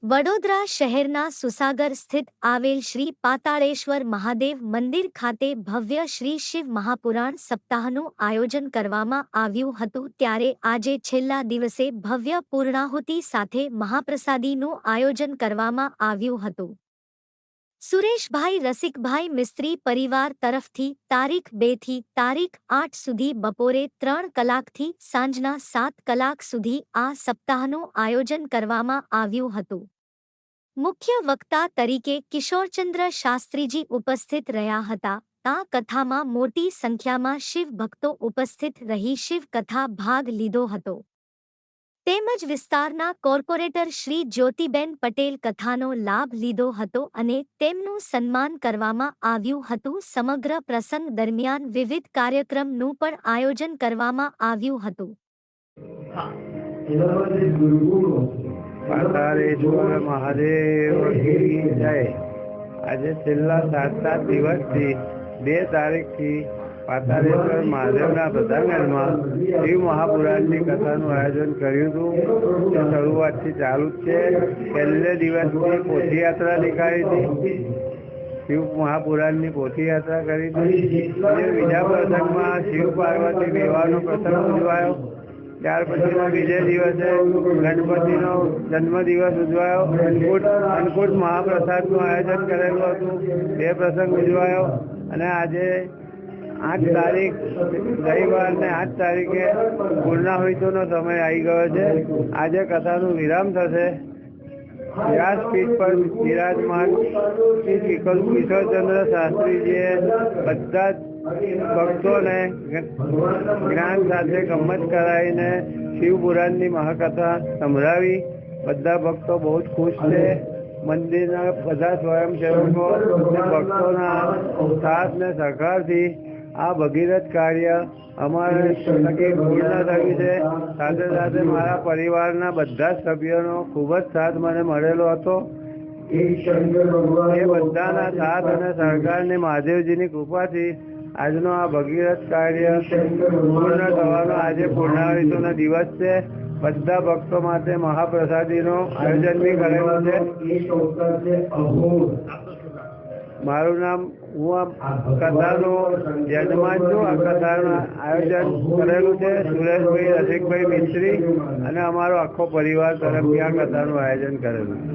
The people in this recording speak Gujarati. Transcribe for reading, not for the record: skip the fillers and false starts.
વડોદરા શહેરના સુસાગર સ્થિત આવેલ શ્રી પાતાળેશ્વર મહાદેવ મંદિર ખાતે ભવ્ય શ્રી શિવ મહાપુરાણ સપ્તાહનું આયોજન કરવામાં આવ્યું હતું ત્યારે આજે છેલ્લા દિવસે ભવ્ય પૂર્ણાહુતિ સાથે મહાપ્રસાદીનું આયોજન કરવામાં આવ્યું હતું। સુરેશભાઈ રસિકભાઈ મિસ્ત્રી પરિવાર તરફથી તારીખ 2 થી તારીખ 8 સુધી બપોરે 3 કલાકથી સાંજના 7 કલાક સુધી આ સપ્તાહનું આયોજન કરવામાં આવ્યું હતું। મુખ્ય વક્તા તરીકે કિશોરચંદ્ર શાસ્ત્રીજી ઉપસ્થિત રહ્યા હતા। આ કથામાં મોટી સંખ્યામાં શિવ ભક્તો ઉપસ્થિત રહી શિવ કથા ભાગ લીધો હતો તેમજ વિસ્તારના કોર્પોરેટર શ્રી જ્યોતિબેન પટેલ કથાનો લાભ લીધો હતો અને તેમનું સન્માન કરવામાં આવ્યું હતું। સમગ્ર પ્રસંગ દરમિયાન વિવિધ કાર્યક્રમનું પણ આયોજન કરવામાં આવ્યું હતું। પાતાળેશ્વર મહાદેવ કી જય। આજે છેલ્લા 7 દિવસથી 2 તારીખથી પાતાળેશ્વર મહાદેવના પ્રધાનગઢમાં શિવ મહાપુરાણની કથાનું આયોજન કર્યું હતું। તે શરૂઆતથી ચાલુ જ છે। પહેલે દિવસથી પોથીયાત્રા નીકાળી હતી। શિવ મહાપુરાણની પોથીયાત્રા કરી હતી। બીજા પ્રસંગમાં શિવ પાર્વતી વિવાહનો પ્રસંગ ઉજવાયો। ત્યાર પછીના બીજે દિવસે ગણપતિનો જન્મદિવસ ઉજવાયો। અન્નકૂટ મહાપ્રસાદનું આયોજન કરેલું હતું। તે પ્રસંગ ઉજવાયો અને આજે 8 તારીખ રવિવારને 8 તારીખે પૂર્ણાહુતિનો સમય આવી ગયો છે। આજે કથાનું વિરામ થશે। વ્યાસપીઠ પર બિરાજમાન શ્રી કિશોરચંદ્ર શાસ્ત્રીજીએ બધા જ ભક્તોને જ્ઞાન સાથે ગમ્મત કરાવીને શિવ પુરાણની મહાકથા સંભળાવી। બધા ભક્તો બહુ જ ખુશ છે। મંદિરના બધા સ્વયંસેવકો ભક્તોના સાથ ને સહકારથી આ ભગીરથ કાર્ય અમારે થકી પૂર્ણ થયું છે। સાથે સાથે મારા પરિવારના બધા જ સભ્યોનો ખૂબ જ સાથ મને મળેલો હતો। એ બધાના સાથ અને સહકારની મહાદેવજીની કૃપાથી આજનો આ ભગીરથ કાર્ય પૂર્ણ થવાનો આજે પૂર્ણાહુતિનો દિવસ છે। બધા ભક્તો માટે મહાપ્રસાદીનો આયોજન બી કરેલું છે। મારું નામ હું આ કથાનો યજમાન છું। આ કથાનું આયોજન કરેલું છે સુરેશભાઈ રસિકભાઈ મિસ્ત્રી અને અમારો આખો પરિવાર તરફથી આ કથાનું આયોજન કરેલું છે।